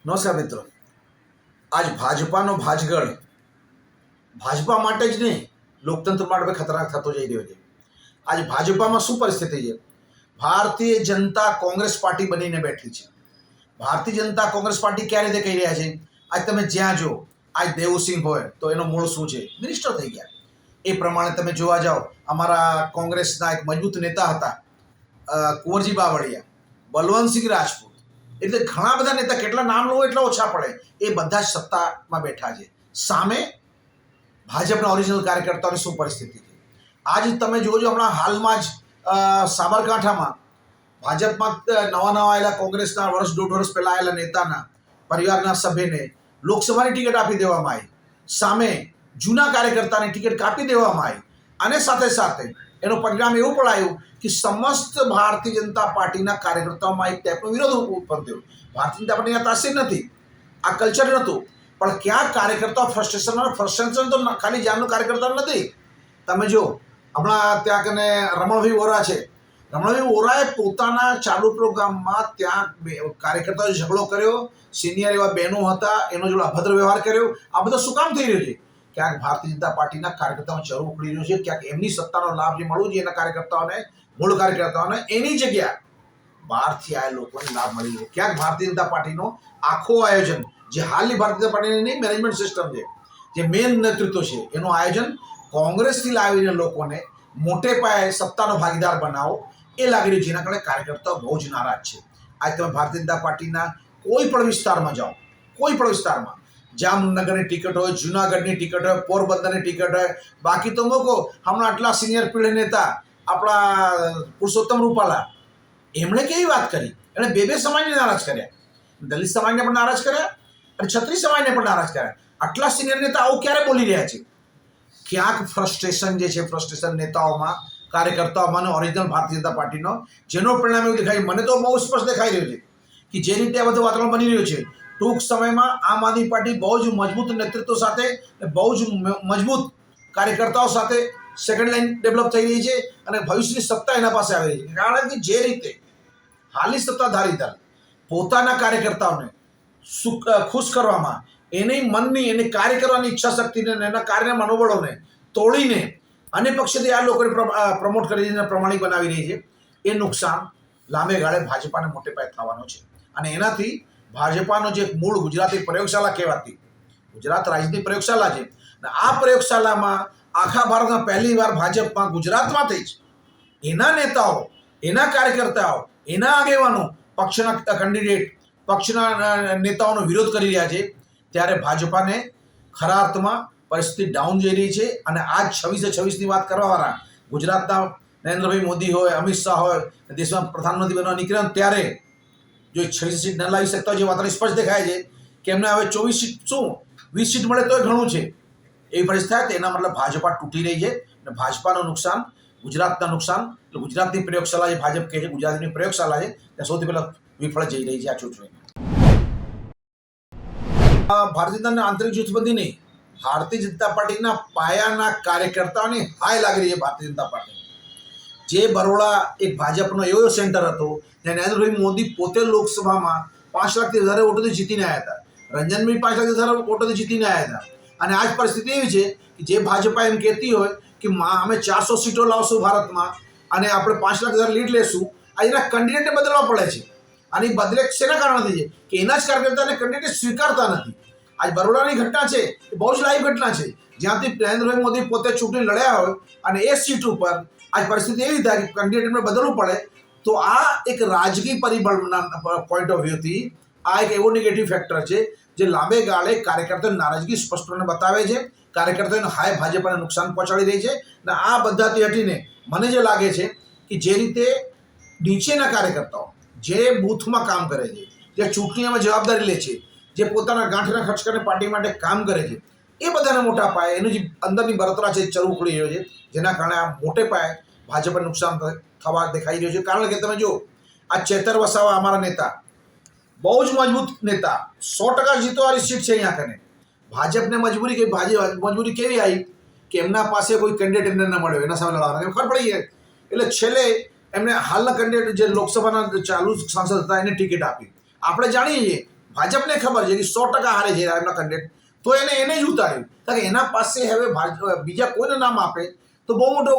નમસ્કાર મિત્રો, આજ ભાજપાનો ભાજગઢ ભાજપા માટે જ નહીં, લોકતંત્ર માટે ખતરનાક થતો જઈ રહ્યો છે. આજ ભાજપામાં શું પરિસ્થિતિ છે? ભારતીય જનતા કોંગ્રેસ પાર્ટી બનીને બેઠી છે. ભારતીય જનતા કોંગ્રેસ પાર્ટી ક્યારે રીતે કહી રહ્યા છે? આજ તમે જ્યાં જો, આજ દેવુસિંહ હોય તો એનો મૂળ શું છે? મિનિસ્ટર થઈ ગયા. એ પ્રમાણે તમે જોવા જાઓ, અમારા કોંગ્રેસના એક મજબૂત નેતા હતા કુંવરજી બાવળિયા, બલવંતસિંહ રાજપૂત, એટલે ઘણા બધા નેતા, કેટલા નામ લો એટલા ઓછા પડે, એ બધા જ સત્તામાં બેઠા છે. સામે ભાજપના ઓરિજિનલ કાર્યકર્તાઓની શું પરિસ્થિતિ છે? આજ તમે જોજો, હમણાં હાલમાં જ સાબરકાંઠામાં ભાજપમાં નવા આવેલા કોંગ્રેસના દોઢ વર્ષ પહેલા આવેલા નેતાના પરિવારના સભ્યને લોકસભાની ટિકિટ આપી દેવામાં આવી. સામે જૂના કાર્યકર્તાની ટિકિટ કાપી દેવામાં આવી. અને સાથે સાથે એનું પરિણામ એવું પણ આવ્યું કે સમસ્ત ભારતીય જનતા પાર્ટીના કાર્યકર્તાઓમાં એક ટાઈપનો વિરોધ ઉત્પન્ન થયો. ભારતીય જનતા પાર્ટીના તાસીર નથી, આ કલ્ચર નહોતું, પણ ક્યાંક કાર્યકર્તાઓ ફ્રસ્ટ્રેશન તો ખાલી જામનો કાર્યકર્તાઓ નથી. તમે જો હમણાં ત્યાં કને રમણભાઈ વોરા છે, રમણભાઈ વોરાએ પોતાના ચાલુ પ્રોગ્રામમાં ત્યાં કાર્યકર્તાઓ ઝઘડો કર્યો, સિનિયર એવા બહેનો હતા એનો જોડે અભદ્ર વ્યવહાર કર્યો. આ બધું શું કામ થઈ રહ્યું છે? ક્યાંક ભારતીય જનતા પાર્ટીના કાર્યકર્તાઓ ચરો ઉખડી રહ્યો છે. ક્યાંક એમની સત્તાનો લાભ જે મળવું જોઈએ એના કાર્યકર્તાઓને, મૂળ કાર્યકર્તાઓને, એની જગ્યા બહારથી આવેલા લોકોને લાભ મળી રહ્યો. ક્યાંક ભારતીય જનતા પાર્ટીનો આખો આયોજન, જે હાલની ભારતીય જનતા પાર્ટીની મેનેજમેન્ટ સિસ્ટમ છે, જે મેન નેતૃત્વ છે, એનું આયોજન કોંગ્રેસથી લાવીને લોકોને મોટે પાયે સત્તાનો ભાગીદાર બનાવો, એ લાગી રહ્યું, જેના કારણે કાર્યકર્તાઓ બહુ જ નારાજ છે. આજે તમે ભારતીય જનતા પાર્ટીના કોઈ પણ વિસ્તારમાં જાઓ, કોઈ પણ વિસ્તારમાં, જામનગરની ટિકિટ હોય, જુનાગઢની ટિકિટ હોય, પોરબંદરની ટિકિટ હોય, બાકી તો મૂકો, હમણાં આટલા સિનિયર પીઢી નેતા આપણા પુરુષોત્તમ રૂપાલા, એમણે કેવી વાત કરી? એણે બે સમાજને નારાજ કર્યા, દલિત સમાજને પણ નારાજ કર્યા અને ક્ષત્રિય સમાજને પણ નારાજ કર્યા. આટલા સિનિયર નેતા આવું ક્યારે બોલી રહ્યા છે? ક્યાંક ફ્રસ્ટ્રેશન જે છે, ફ્રસ્ટ્રેશન નેતાઓમાં, કાર્યકર્તાઓમાં અને ઓરિજિનલ ભારતીય જનતા પાર્ટીનો, જેનો પરિણામ એવું દેખાય, મને તો બહુ સ્પષ્ટ દેખાઈ રહ્યું છે કે જે રીતે આ બધું વાતાવરણ બની રહ્યું છે, ટૂંક સમયમાં આમ આદમી પાર્ટી બહુ જ મજબૂત નેતૃત્વ સાથે, બહુ જ મજબૂત કાર્યકર્તાઓ સાથે સેકન્ડ લાઈન ડેવલપ થઈ રહી છે અને ભવિષ્યની સત્તા એના પાસે આવી રહી છે. કારણ કે જે રીતે હાલની સત્તાધારી દળ પોતાના કાર્યકર્તાઓને ખુશ કરવામાં, એની મનની, એની કાર્ય કરવાની ઈચ્છા શક્તિને, એના કાર્યના મનોબળોને તોડીને અન્ય પક્ષથી આ લોકોને પ્રમોટ કરીને પ્રમાણિક બનાવી રહી છે, એ નુકસાન લાંબે ગાળે ભાજપાને મોટે પાયે થવાનો છે. અને એનાથી ભાજપાનો જે મૂળ ગુજરાતી પ્રયોગશાળા કહેવાતી, ગુજરાત રાજ્યની પ્રયોગશાળા છે, અને આ પ્રયોગશાળામાં આખા ભારતમાં પહેલી વાર ભાજપમાં ગુજરાતમાંથી જ એના નેતાઓ, એના કાર્યકર્તાઓ, એના આગેવાનો પક્ષના કેન્ડિડેટ, પક્ષના નેતાઓનો વિરોધ કરી રહ્યા છે. ત્યારે ભાજપાને ખરા અર્થમાં પરિસ્થિતિ ડાઉન જઈ રહી છે. અને આજ 26/26ની વાત કરવાવાળા ગુજરાતના નરેન્દ્રભાઈ મોદી હોય, અમિત શાહ હોય, દેશમાં પ્રધાનમંત્રી બનવા નીકળ્યા, ત્યારે જો 26 સીટ ન લાવી શકતા હોય, જે વાતાવરણ સ્પષ્ટ દેખાય છે કે એમને હવે 24 સીટ શું, 20 સીટ મળે તોય ઘણું છે, એવી પરિસ્થિતિ થાય. તો એના મતલબ ભાજપા તૂટી રહી છે અને ભાજપાનું નુકસાન, ગુજરાતના નુકસાન, એટલે ગુજરાતની પ્રયોગશાળા, જે ભાજપ કહે છે ગુજરાતની પ્રયોગશાળા છે, ત્યાં સૌથી પહેલા વિફળ જઈ રહી છે આ ચૂંટણી. ભારતીય જનતા આંતરિક જૂથબંધી નહીં, ભારતીય જનતા પાર્ટીના પાયાના કાર્યકર્તાઓની હાય લાગી રહી છે. ભારતીય જનતા પાર્ટી જે બરોડા એક ભાજપનો એવો સેન્ટર હતો, જ્યાં નરેન્દ્રભાઈ મોદી પોતે લોકસભામાં 5 લાખથી વધારે વોટોથી જીતીને આવ્યા હતા, રંજનભાઈ 5 લાખથી વધારે વોટોથી જીતીને આવ્યા હતા. અને આજ પરિસ્થિતિ એવી છે કે જે ભાજપા એમ કહેતી હોય કે અમે 400 સીટો લાવશું ભારતમાં અને આપણે 5 લાખ વધારે લીડ લેશું, આ એના કેન્ડિડેટને બદલવા પડે છે. અને બદલે શેના કારણથી છે કે એના જ કાર્યકર્તાને કેન્ડિડેટ સ્વીકારતા નથી. આજ બરોડાની ઘટના છે, એ બહુ જ લાઈવ ઘટના છે, જ્યાંથી નરેન્દ્રભાઈ મોદી પોતે ચૂંટણી લડ્યા હોય અને એ સીટ ઉપર આજ પરિસ્થિતિ એવી થાય કે કેન્ડિડેટને બદલવું પડે. તો આ એક રાજકીય પરિબળના પોઈન્ટ ઓફ વ્યૂથી આ એક એવો નેગેટિવ ફેક્ટર છે જે લાંબે ગાળે કાર્યકર્તાઓની નારાજગી સ્પષ્ટપણે બતાવે છે, કાર્યકર્તાઓને હાય ભાજપાને નુકસાન પહોંચાડી રહી છે. અને આ બધાથી હટીને મને જે લાગે છે કે જે રીતે નીચેના કાર્યકર્તાઓ જે બૂથમાં કામ કરે છે, જે ચૂંટણીઓમાં જવાબદારી લે છે, જે પોતાના ગાંઠના ખર્ચ કરીને પાર્ટી માટે કામ કરે છે, એ બધાને મોટા પાયે એનું જે અંદરની બળતરા છે ચરુ ઉખડી રહ્યો છે, જેના કારણે આ મોટે પાયે ભાજપને નુકસાન થવા દેખાઈ રહ્યું છે. કારણ કે તમે જો આ ચેતર વસાવા, અમારા નેતા, બહુ જ મજબૂત નેતા, 100% જીતવાળી સીટ છે અહીંયા કને. ભાજપને મજબૂરી કેવી આવી કે એમના પાસે કોઈ કેન્ડિડેટ એમને ન મળ્યો, એના સામે લડવાના એમ ખબર પડી જાય. એટલે છેલ્લે એમને હાલના કેન્ડિડેટ જે લોકસભાના ચાલુ સાંસદ હતા એને ટિકિટ આપી. આપણે જાણીએ છીએ ભાજપને ખબર છે કે 100% હારે છે એમના કેન્ડિડેટ, તો એને જ ઉતાર્યું, કારણ કે એના પાસે હવે બીજા કોઈને નામ આપે તો બહુ મોટો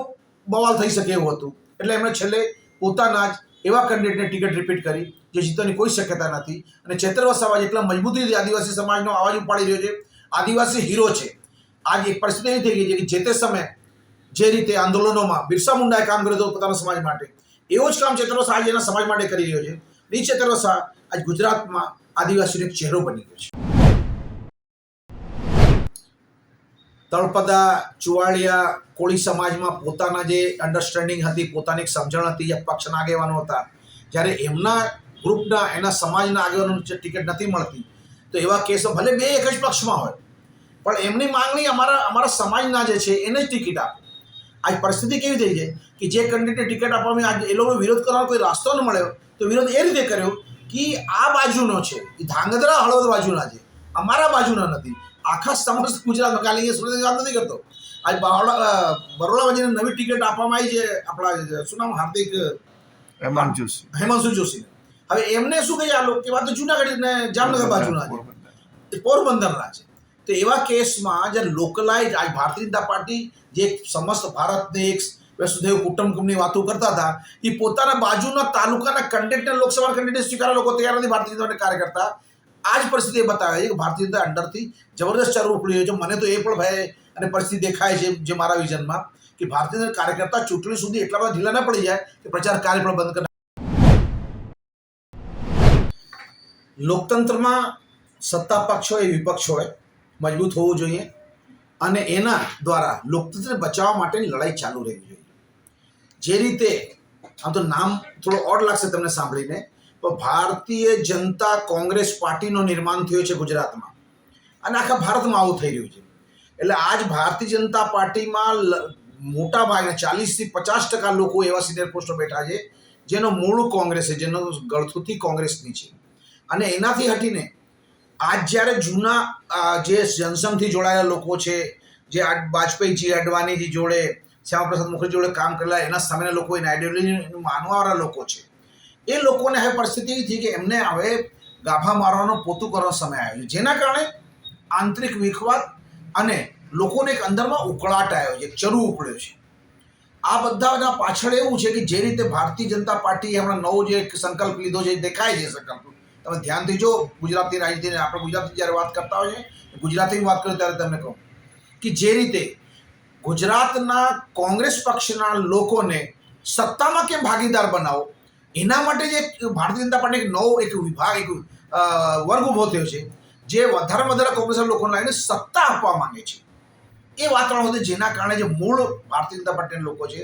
બવાલ થઈ શકે એવું હતું. એટલે એમણે છેલ્લે પોતાના જ એવા કેન્ડિડેટને ટિકિટ રિપીટ કરી જે જીતવાની કોઈ શક્યતા નથી. અને ચૈતર વસાવા એટલા મજબૂતીથી આદિવાસી સમાજનો અવાજ ઉપાડી રહ્યો છે, આદિવાસી હીરો છે. આજ એક પરિસ્થિતિ એવી થઈ ગઈ છે કે જે તે સમયે જે રીતે આંદોલનોમાં બિરસા મુંડાએ કામ કર્યું હતું પોતાના સમાજ માટે, એવો જ કામ ચૈતર વસાવા આજે એના સમાજ માટે કરી રહ્યો છે. એ ચૈતર વસાવા આજ ગુજરાતમાં આદિવાસીનો એક ચહેરો બની ગયો છે. તળપદા ચુવાડિયા કોળી સમાજમાં પોતાના જે અન્ડરસ્ટેન્ડિંગ હતી, પોતાની એક સમજણ હતી, જે પક્ષના આગેવાનો હતા, જ્યારે એમના ગ્રુપના એના સમાજના આગેવાનોને જે ટિકિટ નથી મળતી, તો એવા કેસો ભલે બે એક જ પક્ષમાં હોય, પણ એમની માંગણી અમારા સમાજના જે છે એને જ ટિકિટ આપો. આજ પરિસ્થિતિ કેવી થઈ છે કે જે કેન્ડિડેટને ટિકિટ આપવામાં આજ એ લોકો વિરોધ કરવાનો કોઈ રસ્તો ન મળ્યો, તો વિરોધ એ રીતે કર્યો કે આ બાજુનો છે, એ ધાંગધ્રા હળવદ બાજુના છે, અમારા બાજુના નથી. આખા સમસ્ત ગુજરાતમાં, ખાલી એ સુરતની વાત નથી કરતો, આજ બરોડા બાજુને નવી ટિકિટ આપવામાં આવી છે આપણા શું નામ, હેમાંશુ જોશી. હવે એમને શું કહે આ લોકો કે વાત તો જુનાગઢ ને જામનગર બાજુના છે, પોરબંદરના છે. તો એવા કેસમાં જ્યારે લોકલાઇઝ આજ ભારતીય જનતા પાર્ટી જે સમસ્ત ભારતને એક વસુધૈવ કુટુંબકમની વાતો કરતા હતા, એ પોતાના બાજુના તાલુકાના કેન્ડિડેટને લોકસભા કેન્ડિડેટ સ્વીકારવા લોકો તૈયાર નથી ભારતીય જનતા પાર્ટી કાર્યકર્તા. આ જ પરિસ્થિતિ બતાવે છે કે ભારતીય જનતા અંદરથી જબરદસ્ત ચરવું ઉપડી રહ્યો છે. મને તો એ પણ ભય અને પરિસ્થિતિ દેખાય છે જે મારા વિઝનમાં, કે ભારતીય જનતા કાર્યકર્તા ચૂંટણી સુધી એટલા બધા ઢીલા ન પડી જાય કે પ્રચાર કાર્ય પણ બંધ કરી. લોકતંત્રમાં સત્તા પક્ષ હોય વિપક્ષ હોય મજબૂત હોવું જોઈએ, અને એના દ્વારા લોકતંત્રને બચાવવા માટેની લડાઈ ચાલુ રહેવી જોઈએ. જે રીતે આમ તો નામ થોડો ઓડ લાગશે તમને સાંભળીને, તો ભારતીય જનતા કોંગ્રેસ પાર્ટીનું નિર્માણ થયું છે ગુજરાતમાં, અને આખા ભારતમાં આવું થઈ રહ્યું છે. એટલે આજ ભારતીય જનતા પાર્ટીમાં મોટા ભાગના 40થી 50% લોકો એવા સિનિયર પોસ્ટો બેઠા છે જેનો મૂળ કોંગ્રેસ છે, જેનો ગળથુથી કોંગ્રેસની છે. અને એનાથી હટીને આજ જ્યારે જૂના જે જનસંઘથી જોડાયેલા લોકો છે, જે વાજપેયીજી, અડવાણીજી જોડે, શ્યામાપ્રસાદ મુખર્જી જોડે કામ કરેલા, એના સામેના લોકો, એના આઈડિયોલોજી માનવાવાળા લોકો છે, એ લોકોને હવે પરિસ્થિતિ એવી થઈ કે એમને હવે ગાભા મારવાનો, પોતું કરવાનો સમય આવ્યો છે, જેના કારણે આંતરિક વિખવાદ અને લોકોને એક અંદરમાં ઉકળાટ આવ્યો છે, ચરુ ઉકળ્યો છે. આ બધાના પાછળ એવું છે કે જે રીતે ભારતીય જનતા પાર્ટીએ હમણાં નવો જે સંકલ્પ લીધો છે, દેખાય છે સંકલ્પ, તમે ધ્યાનથી જો ગુજરાતની રાજનીતિને, આપણે ગુજરાતની જ્યારે વાત કરતા હોઈએ, ગુજરાતીની વાત કરીએ ત્યારે તમને કહું કે જે રીતે ગુજરાતના કોંગ્રેસ પક્ષના લોકોને સત્તામાં કેમ ભાગીદાર બનાવો, એના માટે જે ભારતીય જનતા પાર્ટી એક નવો એક વિભાગ, એક વર્ગ ઊભો થયો છે, જે વધારે વધારે કોંગ્રેસના લોકોને લાવીને સત્તા આપવા માંગે છે. એ વાતાવરણ હતું જેના કારણે જે મૂળ ભારતીય જનતા પાર્ટીના લોકો છે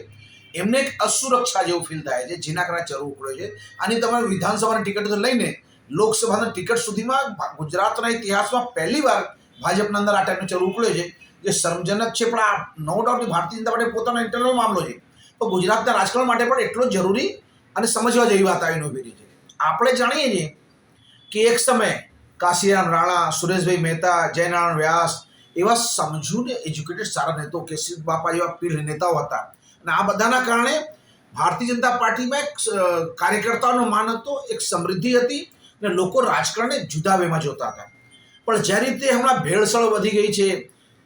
એમને એક અસુરક્ષા જેવું ફીલ થાય છે, જેના કારણે ચરુ ઉકળ્યો છે. અને તમારે વિધાનસભાની ટિકિટ લઈને લોકસભાની ટિકિટ સુધીમાં ગુજરાતના ઇતિહાસમાં પહેલીવાર ભાજપના અંદર આ ટાઈપનો ચરુ ઉકળ્યો છે, જે શરમજનક છે. પણ આ no doubt Bharatiya Janata party પોતાનો ઇન્ટરનલ મામલો છે, તો ગુજરાતના રાજકારણ માટે પણ એટલો જરૂરી અને સમજવા જેવી વાત આવીને ઉભી રહી છે. આપણે જાણીએ છીએ કે એક સમયે કાશીરામ રાણા, સુરેશભાઈ મહેતા, જયનારાયણ વ્યાસ એવા સમજૂને એજ્યુકેટેડ સારા નેતાઓ, કેસરી બાપા જેવા પીર નેતાઓ હતા. અને આ બધાના કારણે ભારતીય જનતા પાર્ટીમાં એક કાર્યકર્તાઓનો માન હતો, એક સમૃદ્ધિ હતી, અને લોકો રાજકારણને જુદા વેમાં જોતા હતા. પણ જે રીતે હમણાં ભેળસળ વધી ગઈ છે,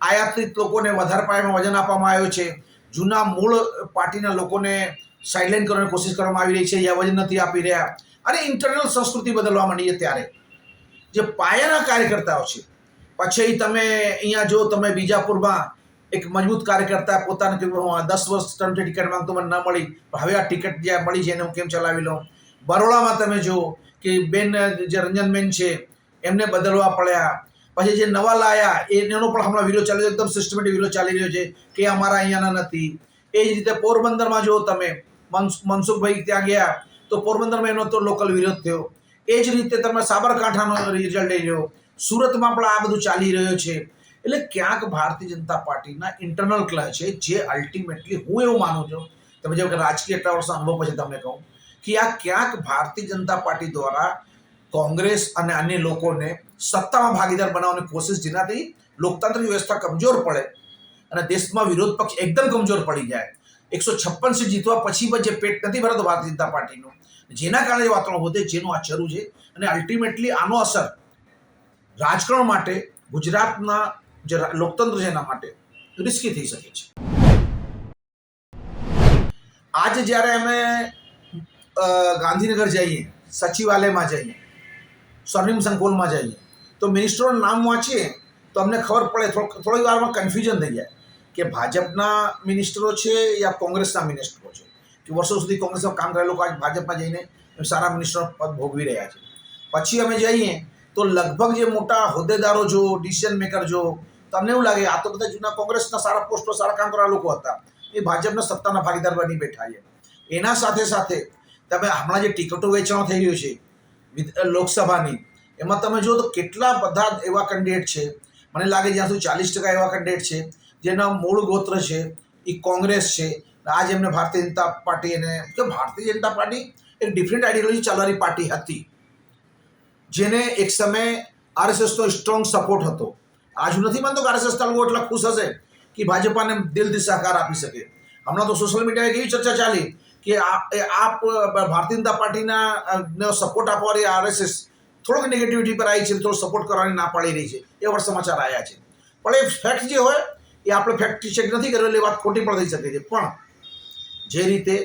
આયાતિત લોકોને વધારે પાયામાં વજન આપવામાં આવ્યો છે, જૂના મૂળ પાર્ટીના લોકોને સાઇડલાઇન કરવાની કોશિશ કરવામાં આવી રહી છે, યા વજન નથી આપી રહ્યા, અને ઇન્ટરનલ સંસ્કૃતિ બદલવા માંડી છે, ત્યારે જે પાયાના કાર્યકર્તાઓ છે, પછી તમે અહીંયા જો તમે બીજાપુરમાં એક મજબૂત કાર્યકર્તા પોતાને 10 વર્ષ ટર્મથી ટિકિટ માંગતો, મને ન મળી, હવે આ ટિકિટ જ્યાં મળી છે એને હું કેમ ચલાવી લઉં. બરોડામાં તમે જુઓ કે બેન જે રંજનબેન છે એમને બદલવા પડ્યા. પછી જે નવા લાયા એનો પણ હમણાં વિરોધ ચાલી રહ્યો, એકદમ સિસ્ટમેટિક વિરોધ ચાલી રહ્યો છે કે અમારા અહીંયાના નથી. એ જ રીતે પોરબંદરમાં જુઓ તમે, મનસુખભાઈ ત્યાં ગયા તો પોરબંદરમાં એનો તો લોકલ વિરોધ થયો. એ જ રીતે તમે સાબરકાંઠાનો રિઝલ્ટ લઈ લો, સુરતમાં પણ આ બધું ચાલી રહ્યું છે. એટલે ક્યાંક ભારતીય જનતા પાર્ટીના ઇન્ટરનલ ક્લચ છે, જે અલ્ટિમેટલી હું એવું માનું છું, તમે જેમ કે રાજકીય એટલા વર્ષનો અનુભવ પછી તમને કહું કે આ ક્યાંક ભારતીય જનતા પાર્ટી દ્વારા કોંગ્રેસ અને અન્ય લોકોને સત્તામાં ભાગીદાર બનાવવાની કોશિશ, જેનાથી લોકતાંત્રિક વ્યવસ્થા કમજોર પડે અને દેશમાં વિરોધ પક્ષ એકદમ કમજોર પડી જાય. 156 સીટ જીતવા પછી પણ જે પેટ નથી ભરાતો ભારતીય જનતા પાર્ટીનું, જેના કારણે વાતાવરણ વધે, જેનું આ ચરુ છે. અને અલ્ટિમેટલી આનો અસર રાજકારણ માટે ગુજરાતના જે લોકતંત્ર છે એના માટે રિસ્કી થઈ શકે છે. આજે જ્યારે અમે ગાંધીનગર જઈએ, સચિવાલયમાં જઈએ, સ્વર્ણિમ સંકુલમાં જઈએ, તો મિનિસ્ટરોનું નામ વાંચીએ તો અમને ખબર પડે, થોડી વારમાં કન્ફ્યુઝન થઈ જાય કે ભાજપના મિનિસ્ટરો છે યા કોંગ્રેસના મિનિસ્ટરો છે, કે વર્ષો સુધી કોંગ્રેસમાં કામ કરેલા લોકો આજ ભાજપમાં જઈને સારા મિનિસ્ટર પદ ભોગવી રહ્યા છે. પછી અમે જઈએ તો લગભગ જે મોટા હોદ્દેદારો જો, ડિસિઝન મેકર જો, તો અમને એવું લાગે આ તો બધા જૂના કોંગ્રેસના સારા પોસ્ટો, સારા કામ કરવાના લોકો હતા, એ ભાજપના સત્તાના ભાગીદાર બની બેઠા છે. એના સાથે સાથે તમે હમણાં જે ટિકિટો વેચાણ થઈ રહ્યું છે લોકસભાની, એમાં તમે જો તો કેટલા બધા એવા કેન્ડિડેટ છે, મને લાગે જ્યાં સુધી 40% એવા કેન્ડિડેટ છે જેના મૂળ ગોત્ર છે એ કોંગ્રેસ છે. આજ એમને ભારતીય જનતા પાર્ટી, એને કે ભારતીય જનતા પાર્ટી એક ડિફરન્ટ આઈડિયોલોજી ચાલવાની પાર્ટી હતી, જેને એક સમયે આરએસએસનો સ્ટ્રોંગ સપોર્ટ હતો. આજ હું નથી માનતો કે આરએસએસના લોકો એટલા ખુશ હશે કે ભાજપાને દિલથી સહકાર આપી શકે. હમણાં તો સોશિયલ મીડિયાએ એવી ચર્ચા ચાલી કે આપ ભારતીય જનતા પાર્ટીના સપોર્ટ આપવાની આરએસએસ થોડોક નેગેટિવિટી પર આવી છે, થોડો સપોર્ટ કરવાની ના પાડી રહી છે, એવા સમાચાર આવ્યા છે. પણ એ ફેક્ટ જે હોય એ આપણે ફેક્ટ ચેક નથી કર્યો એટલે એ વાત ખોટી પણ થઈ શકે છે. પણ જે રીતે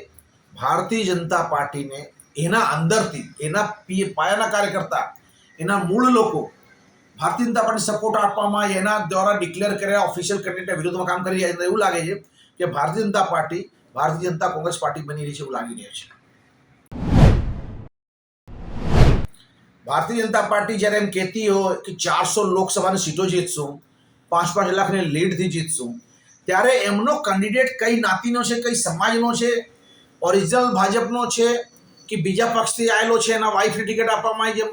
ભારતીય જનતા પાર્ટીને એના અંદરથી, એના પાયાના કાર્યકર્તા, એના મૂળ લોકો ભારતીય જનતા પાર્ટી સપોર્ટ આપવામાં, એના દ્વારા ડિક્લેર કરેલા ઓફિશિયલ કેન્ડિડેટના વિરોધમાં કામ કરી રહ્યા છે, એવું લાગે છે કે ભારતીય જનતા પાર્ટી ભારતીય જનતા કોંગ્રેસ પાર્ટી બની રહી છે એવું લાગી રહ્યું છે. ભારતીય જનતા પાર્ટી જ્યારે એમ કહેતી હોય કે 400 લોકસભાની સીટો જીતશું, 5-5 લાખની લીડથી જીતશું, ત્યારે એમનો કેન્ડિડેટ કઈ જ્ઞાતિનો છે, કઈ સમાજનો છે, ઓરિજિનલ ભાજપનો છે કે બીજા પક્ષથી આવેલો છે, એના વાઇફને ટિકિટ આપવામાં આવી, જેમ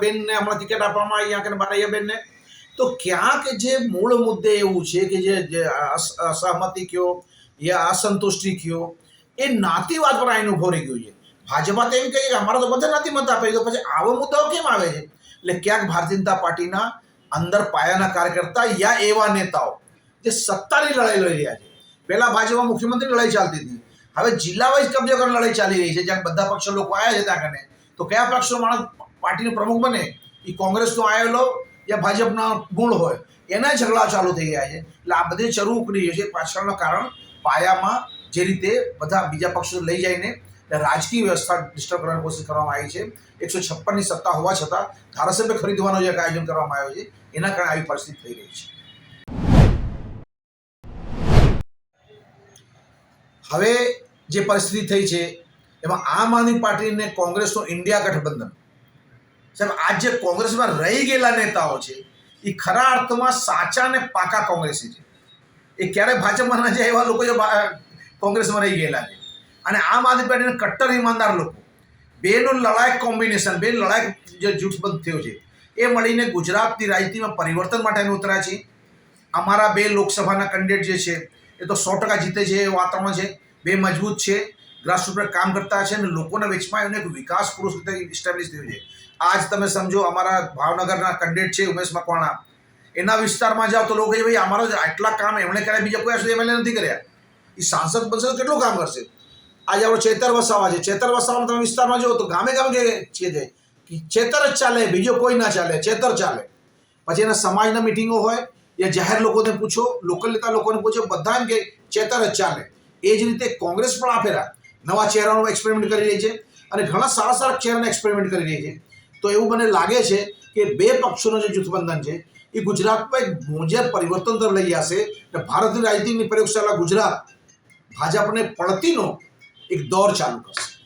બેનને હમણાં ટિકિટ આપવામાં આવી યા કે બારૈયા બેનને, તો ક્યાંક જે મૂળ મુદ્દે એવું છે કે જે અસહમતિ કયો યા અસંતુષ્ટિ કયો, એ જ્ઞાતિવાદ પર આવીને ઉભો રહી ગયું છે. ભાજપા તો એમ કહે કે અમારા તો બધા નથી મત આપે, તો પછી આવો મુદ્દાઓ કેમ આવે છે? એટલે ક્યાંક ભારતીય જનતા પાર્ટીના અંદર પાયાના કાર્યકર્તા યા એવા નેતાઓ જે સત્તાની લડાઈ લડી રહ્યા છે. પહેલા ભાજપમાં મુખ્યમંત્રી લડાઈ ચાલતી હતી, હવે જિલ્લા વાઇઝ કબજો કરવાની લડાઈ ચાલી રહી છે. જ્યાં બધા પક્ષો લોકો આવ્યા છે ત્યાં કને, તો કયા પક્ષનો માણસ પાર્ટીનો પ્રમુખ બને, એ કોંગ્રેસનો આવેલો યા ભાજપના ગુણ હોય, એના ઝઘડા ચાલુ થઈ ગયા છે. એટલે આ બધી ચરુ ઉકળી છે. પાછળનું કારણ પાયામાં જે રીતે બધા બીજા પક્ષો લઈ જઈને રાજકીય વ્યવસ્થા ડિસ્ટર્બ કરવાની કોશિશ કરવામાં આવી છે. 156ની સત્તા હોવા છતાં ધારાસભ્ય ખરીદવાનો જે આયોજન કરવામાં આવ્યો છે, એના કારણે આવી પરિસ્થિતિ થઈ રહી છે. હવે જે પરિસ્થિતિ થઈ છે એમાં આમ આદમી પાર્ટી અને કોંગ્રેસનું ઇન્ડિયા ગઠબંધન, સાહેબ આજ જે કોંગ્રેસમાં રહી ગયેલા નેતાઓ છે એ ખરા અર્થમાં સાચા અને પાકા કોંગ્રેસી છે. એ ક્યારે ભાજપમાં ના જાય એવા લોકો જે કોંગ્રેસમાં રહી ગયેલા છે. અને આમ આદમી પાર્ટીના કટ્ટર ઈમાનદાર લોકો, બેનું લડાયક કોમ્બિનેશન, બે લડાયક જે જૂથબંધ થયો છે, એ મળીને ગુજરાતની રાજનીતિમાં પરિવર્તન માટે ઉતર્યા છે. અમારા 2 લોકસભાના કેન્ડિડેટ જે છે એ તો 100% જીતે છે એ વાતાવરણ છે. 2 મજબૂત છે, ગ્રાસરૂટ પર કામ કરતા છે અને લોકોના વેચમાં એમને એક વિકાસ પુરુષ રીતે ઇસ્ટાબ્લિશ થયું છે. આજ તમે સમજો અમારા ભાવનગરના કેન્ડિડેટ છે ઉમેશ મકવાણા, એના વિસ્તારમાં જાઓ તો લોકો કહે ભાઈ અમારા આટલા કામ એમણે કર્યા, બીજા કોઈ સુધી એમએલએ નથી કર્યા, એ સાંસદ બનશે તો કેટલું કામ કરશે. આજે આપણો ચેતર વસાવા છે, ચેતર વસાવામાં તમે વિસ્તારમાં જુઓ તો ગામે ગામે છીએ છે કે ચેતર જ ચાલે, બીજો કોઈ ના ચાલે, ચેતર ચાલે. પછી એના સમાજના મિટિંગો હોય યા જાહેર લોકોને પૂછો, લોકલ નેતા લોકોને પૂછો, બધા એમ કે ચેતર જ ચાલે. એ જ રીતે કોંગ્રેસ પણ આ ફેરા નવા ચહેરાનો એક્સપેરિમેન્ટ કરી રહી છે અને ઘણા સારા સારા ચહેરાનો એક્સપેરિમેન્ટ કરી રહી છે. તો એવું મને લાગે છે કે 2 પક્ષોનો જે જૂથબંધન છે એ ગુજરાતમાં એક મોજેર પરિવર્તન તરફ લઈ જશે. ભારતની રાજનીતિની પ્રયોગશાળા ગુજરાત ભાજપને પડતીનો એક દોર ચાલુ કરશે.